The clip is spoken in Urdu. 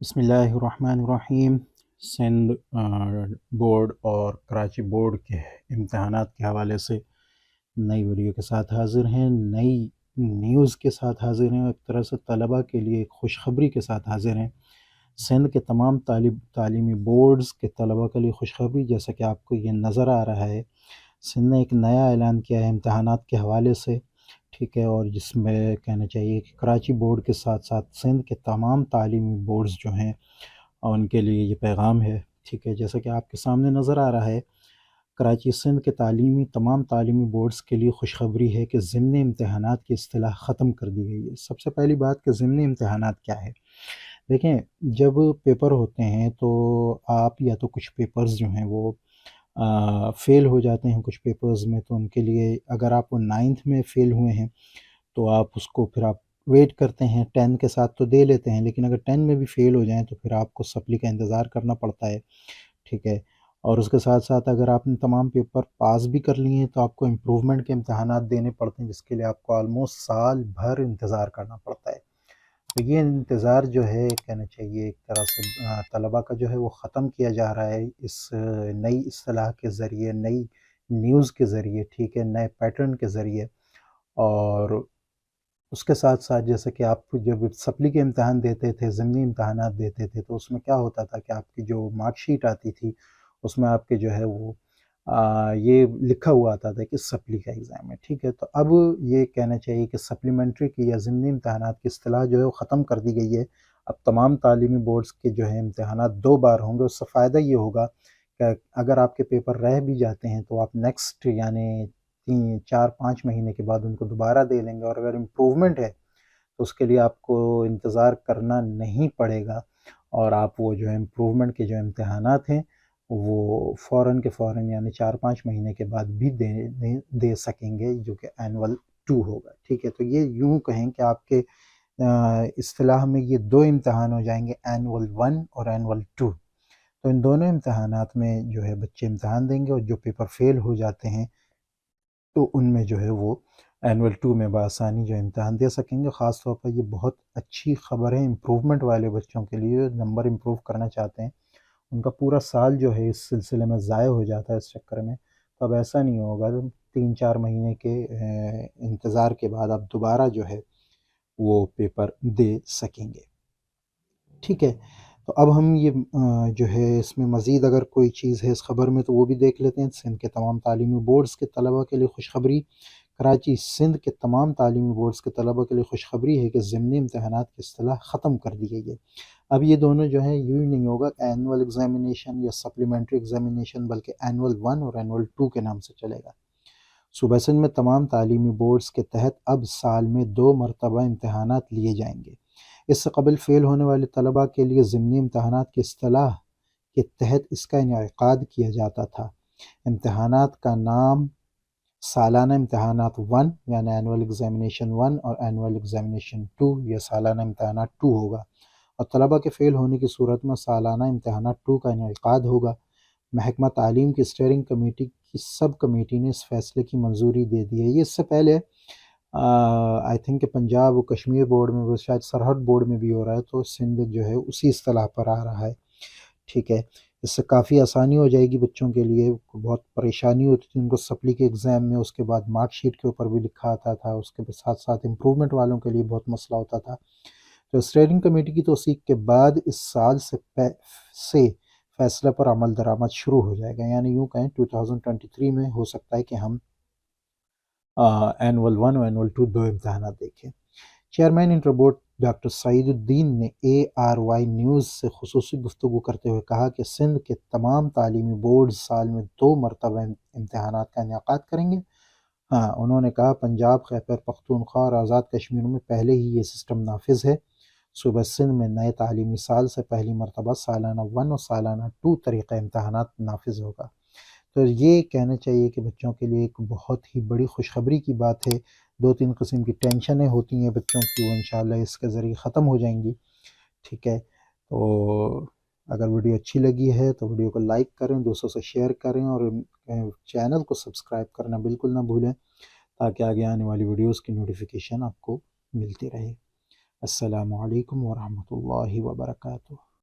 بسم اللہ الرحمن الرحیم۔ سندھ بورڈ اور کراچی بورڈ کے امتحانات کے حوالے سے نئی ویڈیو کے ساتھ حاضر ہیں، نئی نیوز کے ساتھ حاضر ہیں، ایک طرح سے طلبہ کے لیے ایک خوشخبری کے ساتھ حاضر ہیں۔ سندھ کے تمام تعلیمی بورڈز کے طلبہ کے لیے خوشخبری، جیسا کہ آپ کو یہ نظر آ رہا ہے، سندھ نے ایک نیا اعلان کیا ہے امتحانات کے حوالے سے، ٹھیک ہے، اور جس میں کہنا چاہیے کہ کراچی بورڈ کے ساتھ ساتھ سندھ کے تمام تعلیمی بورڈز جو ہیں ان کے لیے یہ پیغام ہے، ٹھیک ہے۔ جیسا کہ آپ کے سامنے نظر آ رہا ہے، کراچی سندھ کے تمام تعلیمی بورڈز کے لیے خوشخبری ہے کہ ضمنی امتحانات کی اصطلاح ختم کر دی گئی ہے۔ سب سے پہلی بات کہ ضمنی امتحانات کیا ہے؟ دیکھیں، جب پیپر ہوتے ہیں تو آپ یا تو کچھ پیپرز جو ہیں وہ فیل ہو جاتے ہیں کچھ پیپرز میں، تو ان کے لیے اگر آپ وہ 9th میں فیل ہوئے ہیں تو آپ اس کو پھر آپ ویٹ کرتے ہیں، 10 کے ساتھ تو دے لیتے ہیں، لیکن اگر 10 میں بھی فیل ہو جائیں تو پھر آپ کو سپلی کا انتظار کرنا پڑتا ہے، ٹھیک ہے۔ اور اس کے ساتھ ساتھ اگر آپ نے تمام پیپر پاس بھی کر لیے ہیں تو آپ کو امپروومنٹ کے امتحانات دینے پڑتے ہیں، جس کے لیے آپ کو آلموسٹ سال بھر انتظار کرنا پڑتا ہے۔ تو یہ انتظار جو ہے کہنا چاہیے ایک طرح سے طلبہ کا جو ہے وہ ختم کیا جا رہا ہے اس نئی اصطلاح کے ذریعے، نئی نیوز کے ذریعے، ٹھیک ہے، نئے پیٹرن کے ذریعے۔ اور اس کے ساتھ ساتھ جیسے کہ آپ جب سپلی کے امتحان دیتے تھے، ضمنی امتحانات دیتے تھے، تو اس میں کیا ہوتا تھا کہ آپ کی جو مارک شیٹ آتی تھی اس میں آپ کے جو ہے وہ یہ لکھا ہوا آتا تھا کہ سپلی کا ایگزام ہے، ٹھیک ہے۔ تو اب یہ کہنا چاہیے کہ سپلیمنٹری کی یا ضمنی امتحانات کی اصطلاح جو ہے وہ ختم کر دی گئی ہے۔ اب تمام تعلیمی بورڈز کے جو ہے امتحانات 2 بار ہوں گے۔ اس سے فائدہ یہ ہوگا کہ اگر آپ کے پیپر رہ بھی جاتے ہیں تو آپ نیکسٹ یعنی 4-5 مہینے کے بعد ان کو دوبارہ دے لیں گے، اور اگر امپروومنٹ ہے تو اس کے لیے آپ کو انتظار کرنا نہیں پڑے گا، اور آپ وہ جو ہے امپروومنٹ کے جو امتحانات ہیں وہ فوراً کے فوراً یعنی 4-5 مہینے کے بعد بھی دے سکیں گے، جو کہ اینول 2 ہوگا، ٹھیک ہے۔ تو یہ یوں کہیں کہ آپ کے اصطلاح میں یہ 2 امتحان ہو جائیں گے، اینول 1 اور اینول 2۔ تو ان دونوں امتحانات میں جو ہے بچے امتحان دیں گے، اور جو پیپر فیل ہو جاتے ہیں تو ان میں جو ہے وہ اینول 2 میں بآسانی جو امتحان دے سکیں گے۔ خاص طور پر یہ بہت اچھی خبر ہے امپروومنٹ والے بچوں کے لیے، نمبر امپروو کرنا چاہتے ہیں، ان کا پورا سال جو ہے اس سلسلے میں ضائع ہو جاتا ہے اس چکر میں۔ تو اب ایسا نہیں ہوگا، 3-4 مہینے کے انتظار کے بعد آپ دوبارہ جو ہے وہ پیپر دے سکیں گے، ٹھیک ہے۔ تو اب ہم یہ جو ہے اس میں مزید اگر کوئی چیز ہے اس خبر میں تو وہ بھی دیکھ لیتے ہیں۔ سندھ کے تمام تعلیمی بورڈز کے طلبہ کے لیے خوشخبری، کراچی سندھ کے تمام تعلیمی بورڈز کے طلبہ کے لیے خوشخبری ہے کہ ضمنی امتحانات کی اصطلاح ختم کر دی گئی ہے۔ اب یہ دونوں جو ہیں یوں ہی نہیں ہوگا کہ اینول ایگزامینیشن یا سپلیمنٹری ایگزامینیشن، بلکہ اینول 1 اور اینول 2 کے نام سے چلے گا۔ صوبہ سندھ میں تمام تعلیمی بورڈز کے تحت اب سال میں 2 مرتبہ امتحانات لیے جائیں گے۔ اس سے قبل فیل ہونے والے طلبہ کے لیے ضمنی امتحانات کی اصطلاح کے تحت اس کا انعقاد کیا جاتا تھا۔ امتحانات کا نام سالانہ امتحانات 1 یعنی اینول ایگزامینیشن 1 اور اینول ایگزامینیشن 2 یا سالانہ امتحانات 2 ہوگا، اور طلبہ کے فیل ہونے کی صورت میں سالانہ امتحانات 2 کا انعقاد ہوگا۔ محکمہ تعلیم کی اسٹیئرنگ کمیٹی کی سب کمیٹی نے اس فیصلے کی منظوری دے دی ہے۔ یہ اس سے پہلے آئی تھنک کہ پنجاب و کشمیر بورڈ میں، شاید سرحد بورڈ میں بھی ہو رہا ہے، تو سندھ جو ہے اسی اصطلاح پر آ رہا ہے، ٹھیک ہے۔ اس سے کافی آسانی ہو جائے گی بچوں کے لیے، بہت پریشانی ہوتی تھی ان کو سپلی کے ایگزام میں، اس کے بعد مارک شیٹ کے اوپر بھی لکھا آتا تھا، اس کے ساتھ ساتھ امپروومنٹ والوں کے لیے بہت مسئلہ ہوتا تھا۔ تو اسٹیئرنگ کمیٹی کی توثیق کے بعد اس سال سے فیصلہ پر عمل درآمد شروع ہو جائے گا، یعنی یوں کہیں 2023 میں ہو سکتا ہے کہ ہم اینول 1 اور اینول 2 دو امتحانات دیکھیں۔ چیئرمین انٹر بورڈ ڈاکٹر سعید الدین نے ARY نیوز سے خصوصی گفتگو کرتے ہوئے کہا کہ سندھ کے تمام تعلیمی بورڈ سال میں 2 مرتبہ امتحانات کا انعقاد کریں گے۔ ہاں، انہوں نے کہا پنجاب، خیبر پختونخوا اور آزاد کشمیر میں پہلے ہی یہ سسٹم نافذ ہے۔ صوبہ سندھ میں نئے تعلیمی سال سے پہلی مرتبہ سالانہ 1 اور سالانہ 2 طریقہ امتحانات نافذ ہوگا۔ تو یہ کہنا چاہیے کہ بچوں کے لیے ایک بہت ہی بڑی خوشخبری کی بات ہے۔ 2-3 قسم کی ٹینشنیں ہوتی ہیں بچوں کی، وہ انشاءاللہ اس کے ذریعے ختم ہو جائیں گی، ٹھیک ہے۔ تو اگر ویڈیو اچھی لگی ہے تو ویڈیو کو لائک کریں، دوستوں سے شیئر کریں، اور چینل کو سبسکرائب کرنا بالکل نہ بھولیں، تاکہ آگے آنے والی ویڈیوز کی نوٹیفیکیشن آپ کو ملتی رہے۔ السلام علیکم ورحمۃ اللہ وبرکاتہ۔